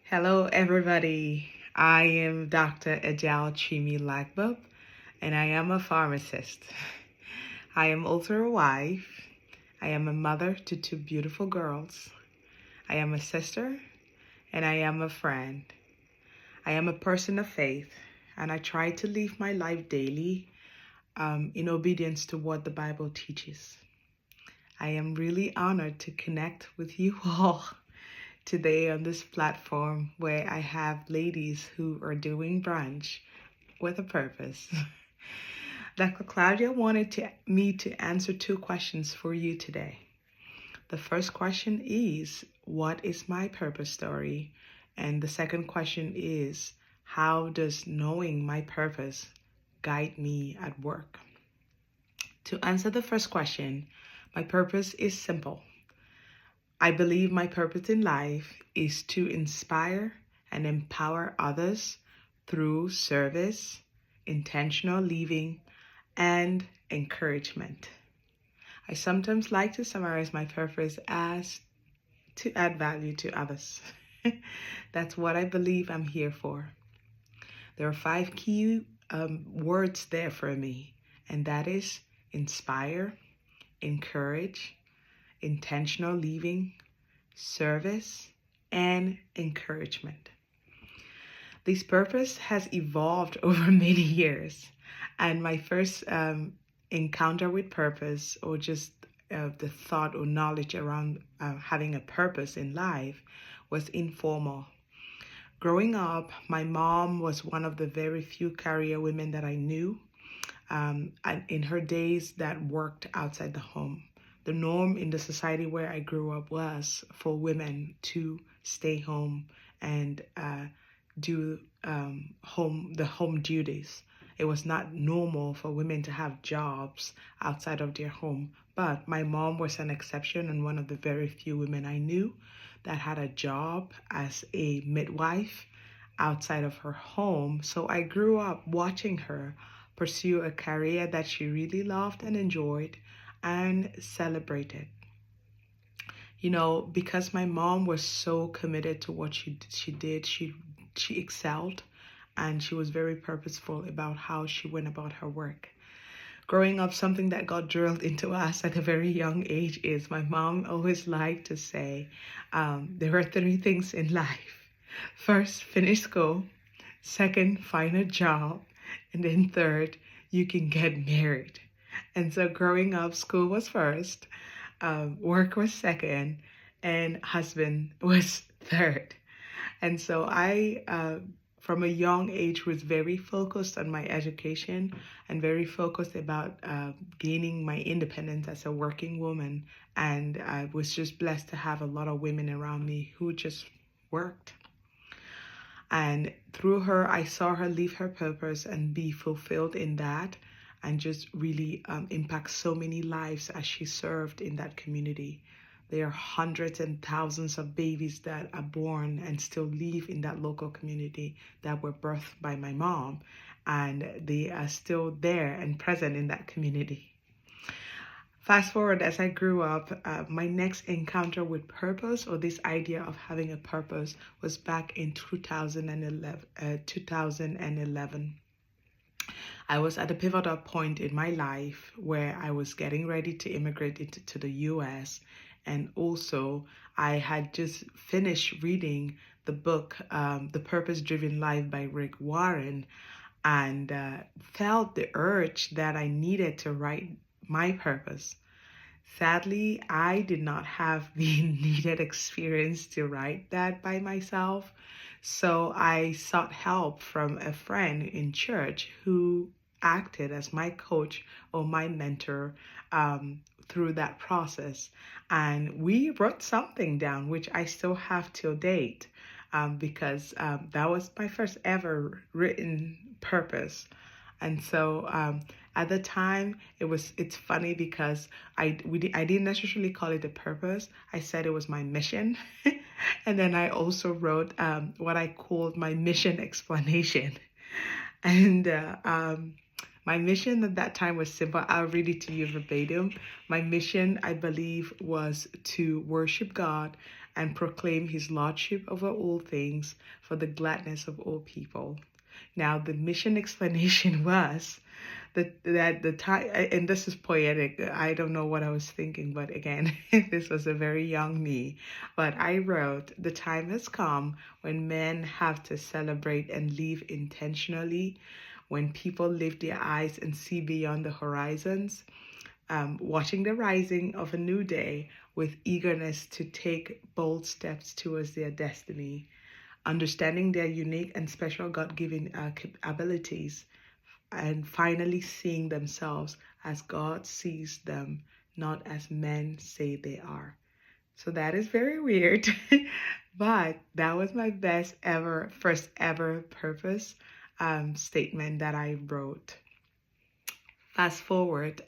Hello, everybody. I am Dr. Ajal Chimi Lagbub, and I am a pharmacist. I am also a wife. I am a mother to two beautiful girls. I am a sister, and I am a friend. I am a person of faith, and I try to live my life daily in obedience to what the Bible teaches. I am really honored to connect with you all today on this platform where I have ladies who are doing brunch with a purpose. Dr. Claudia wanted me to answer two questions for you today. The first question is, what is my purpose story? And the second question is, how does knowing my purpose guide me at work? To answer the first question, my purpose is simple. I believe my purpose in life is to inspire and empower others through service, intentional living, and encouragement. I sometimes like to summarize my purpose as to add value to others. That's what I believe I'm here for. There are five key words there for me, and that is inspire, encourage, intentional living, service, and encouragement. This purpose has evolved over many years, and my first encounter with purpose, or just the thought or knowledge around having a purpose in life, was informal. Growing up, my mom was one of the very few career women that I knew and in her days that worked outside the home. The norm in the society where I grew up was for women to stay home and do the home duties. It was not normal for women to have jobs outside of their home. But my mom was an exception and one of the very few women I knew that had a job as a midwife outside of her home. So I grew up watching her pursue a career that she really loved and enjoyed and celebrated. You know, because my mom was so committed to what she did, she excelled, and she was very purposeful about how she went about her work. Growing up, something that got drilled into us at a very young age is my mom always liked to say, there are three things in life. First, finish school. Second, find a job. And then third, you can get married. And so growing up, school was first, work was second, and husband was third. And so from a young age, was very focused on my education and very focused about gaining my independence as a working woman. And I was just blessed to have a lot of women around me who just worked. And through her, I saw her live her purpose and be fulfilled in that and just really impact so many lives as she served in that community. There are hundreds and thousands of babies that are born and still live in that local community that were birthed by my mom, and they are still there and present in that community. Fast forward as I grew up, my next encounter with purpose, or this idea of having a purpose, was back in 2011. I was at a pivotal point in my life where I was getting ready to immigrate to the US. And also, I had just finished reading the book, The Purpose Driven Life by Rick Warren, and felt the urge that I needed to write my purpose. Sadly, I did not have the needed experience to write that by myself. So I sought help from a friend in church who acted as my coach or my mentor through that process. And we wrote something down, which I still have till date, because that was my first ever written purpose. And so at the time, it's funny because I didn't necessarily call it a purpose. I said it was my mission. And then I also wrote what I called my mission explanation. And my mission at that time was simple. I'll read it to you verbatim. My mission, I believe, was to worship God and proclaim his lordship over all things for the gladness of all people. Now, the mission explanation was that the time, and this is poetic. I don't know what I was thinking, but again, this was a very young me. But I wrote, the time has come when men have to celebrate and live intentionally, when people lift their eyes and see beyond the horizons, watching the rising of a new day with eagerness to take bold steps towards their destiny, understanding their unique and special God-given abilities, and finally seeing themselves as God sees them, not as men say they are. So that is very weird, but that was my first ever purpose statement that I wrote. Fast forward,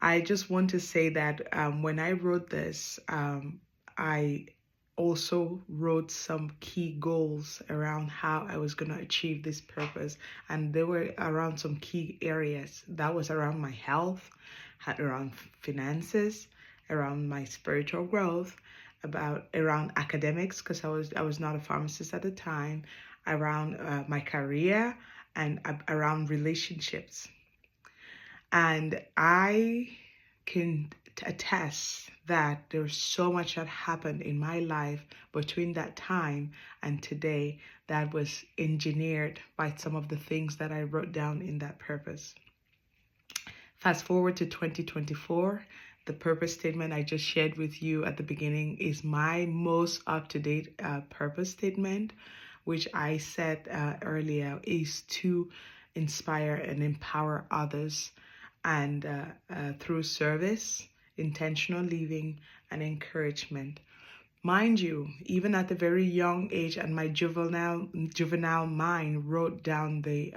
I just want to say that when I wrote this, I also wrote some key goals around how I was going to achieve this purpose. And they were around some key areas. That was around my health, around finances, around my spiritual growth, around academics, because I was not a pharmacist at the time, around my career, and around relationships. And I can attest that there's so much that happened in my life between that time and today that was engineered by some of the things that I wrote down in that purpose. Fast forward to 2024, the purpose statement I just shared with you at the beginning is my most up-to-date purpose statement, which I said earlier is to inspire and empower others, and through service, intentional living, and encouragement. Mind you, even at a very young age, and my juvenile mind wrote down the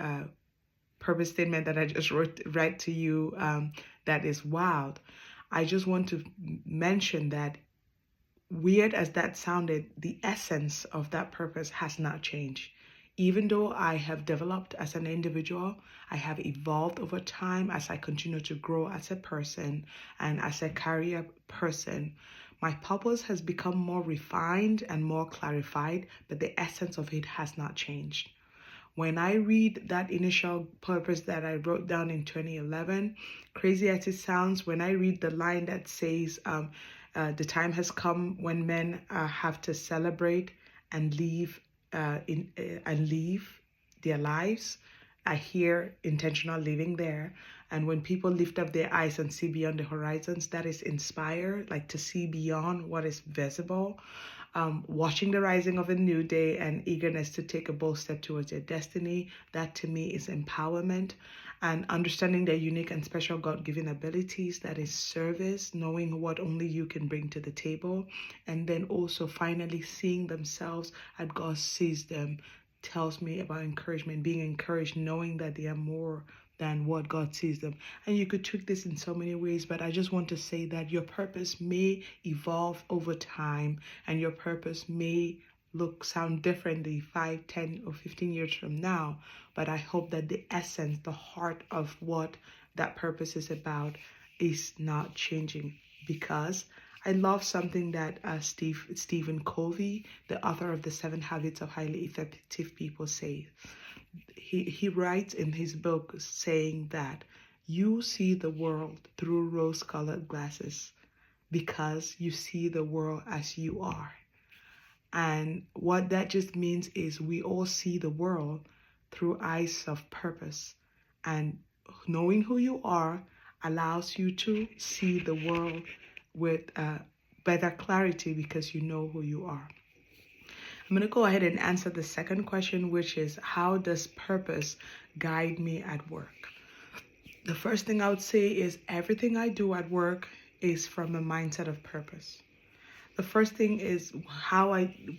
purpose statement that I just read to you, that is wild. I just want to mention that, weird as that sounded, the essence of that purpose has not changed. Even though I have developed as an individual, I have evolved over time as I continue to grow as a person and as a career person. My purpose has become more refined and more clarified, but the essence of it has not changed. When I read that initial purpose that I wrote down in 2011, crazy as it sounds, when I read the line that says, the time has come when men have to celebrate and leave their lives, I hear intentional living there. And when people lift up their eyes and see beyond the horizons, that is inspired, like to see beyond what is visible. Watching the rising of a new day and eagerness to take a bold step towards their destiny, that to me is empowerment. And understanding their unique and special God-given abilities, that is service, knowing what only you can bring to the table. And then also finally seeing themselves as God sees them tells me about encouragement, being encouraged, knowing that they are more than what God sees them. And you could tweak this in so many ways, but I just want to say that your purpose may evolve over time, and your purpose may sound differently 5, 10, or 15 years from now. But I hope that the essence, the heart of what that purpose is about is not changing, because I love something that Stephen Covey, the author of The 7 Habits of Highly Effective People, says. He writes in his book saying that you see the world through rose-colored glasses because you see the world as you are. And what that just means is we all see the world through eyes of purpose. And knowing who you are allows you to see the world with better clarity because you know who you are. I'm going to go ahead and answer the second question, which is, how does purpose guide me at work? The first thing I would say is everything I do at work is from a mindset of purpose. The first thing is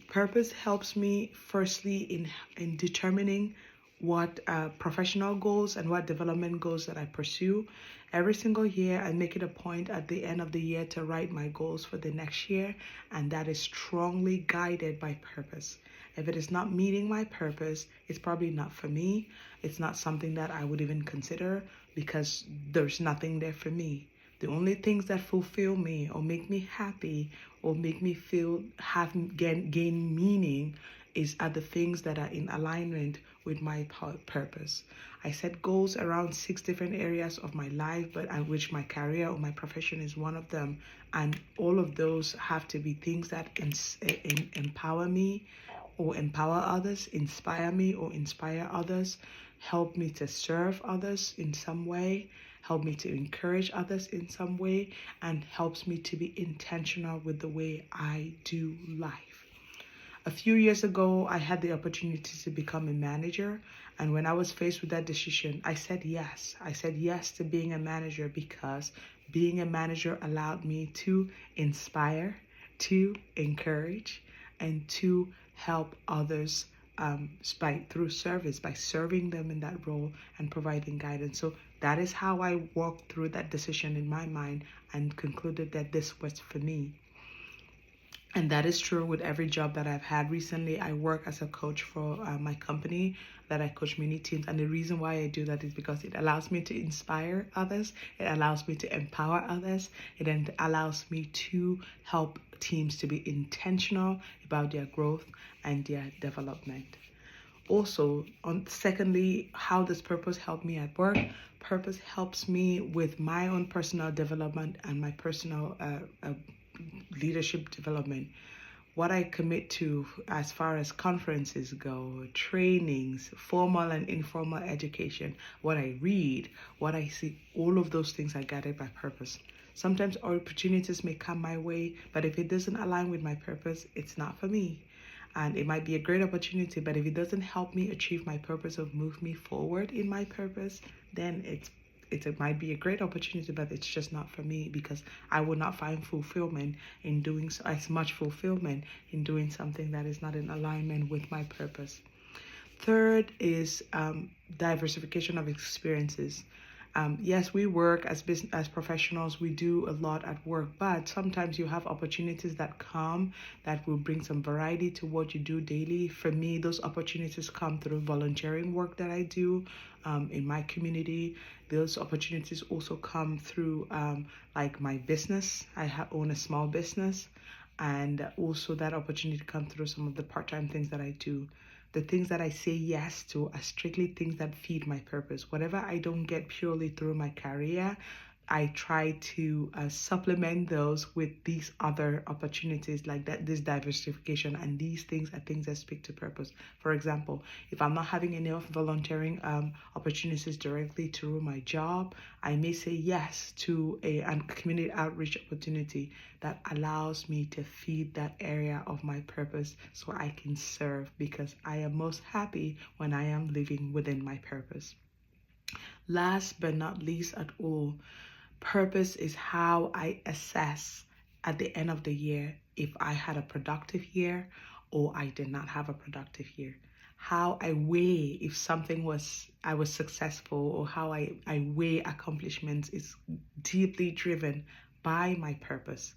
purpose helps me firstly in determining what professional goals and what development goals that I pursue every single year. I make it a point at the end of the year to write my goals for the next year, and that is strongly guided by purpose. If it is not meeting my purpose, it's probably not for me. It's not something that I would even consider because there's nothing there for me. The only things that fulfill me or make me happy or make me feel gain meaning are the things that are in alignment with my purpose. I set goals around 6 different areas of my life, but which my career or my profession is one of them. And all of those have to be things that empower me or empower others, inspire me or inspire others, help me to serve others in some way, help me to encourage others in some way, and helps me to be intentional with the way I do life. A few years ago, I had the opportunity to become a manager. And when I was faced with that decision, I said yes. I said yes to being a manager because being a manager allowed me to inspire, to encourage, and to help others through service, by serving them in that role and providing guidance. So that is how I walked through that decision in my mind and concluded that this was for me. And that is true with every job that I've had. Recently, I work as a coach for my company that I coach mini teams. And the reason why I do that is because it allows me to inspire others. It allows me to empower others. It then allows me to help teams to be intentional about their growth and their development. Also, secondly, how does purpose help me at work? Purpose helps me with my own personal development and my personal leadership development. What I commit to as far as conferences go, trainings, formal and informal education, what I read, what I see, all of those things are guided by purpose. Sometimes opportunities may come my way, but if it doesn't align with my purpose, it's not for me. And it might be a great opportunity, but if it doesn't help me achieve my purpose or move me forward in my purpose, then it might be a great opportunity, but it's just not for me, because I will not find fulfillment in doing as much fulfillment in doing something that is not in alignment with my purpose. Third is diversification of experiences. Yes, we work as professionals. We do a lot at work, but sometimes you have opportunities that come that will bring some variety to what you do daily. For me, those opportunities come through volunteering work that I do in my community. Those opportunities also come through like my business. I own a small business, and also that opportunity comes through some of the part-time things that I do. The things that I say yes to are strictly things that feed my purpose. Whatever I don't get purely through my career, I try to supplement those with these other opportunities, like that, this diversification, and these things are things that speak to purpose. For example, if I'm not having enough volunteering opportunities directly through my job, I may say yes to a community outreach opportunity that allows me to feed that area of my purpose so I can serve, because I am most happy when I am living within my purpose. Last but not least at all, purpose is how I assess at the end of the year if I had a productive year or I did not have a productive year. How I weigh if I was successful, or how I weigh accomplishments is deeply driven by my purpose.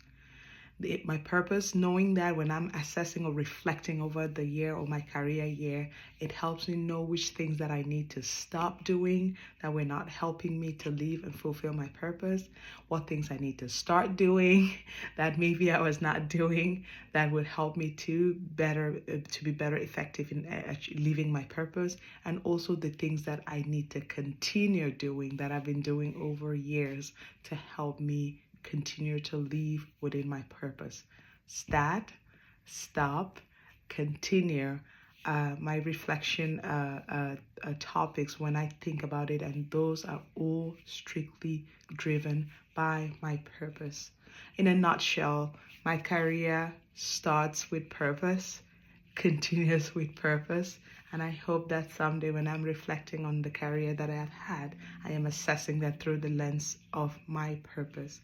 My purpose, knowing that when I'm assessing or reflecting over the year or my career year, it helps me know which things that I need to stop doing that were not helping me to live and fulfill my purpose, what things I need to start doing that maybe I was not doing that would help me to be better effective in living my purpose, and also the things that I need to continue doing that I've been doing over years to help me continue to live within my purpose. Start, stop, continue. My reflection topics when I think about it, and those are all strictly driven by my purpose. In a nutshell, my career starts with purpose, continues with purpose, and I hope that someday when I'm reflecting on the career that I have had, I am assessing that through the lens of my purpose.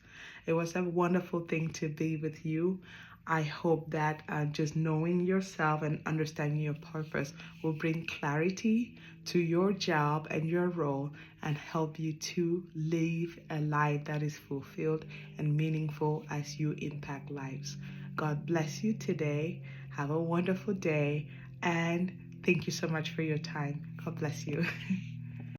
It was a wonderful thing to be with you. I hope that just knowing yourself and understanding your purpose will bring clarity to your job and your role, and help you to live a life that is fulfilled and meaningful as you impact lives. God bless you today. Have a wonderful day, and thank you so much for your time. God bless you.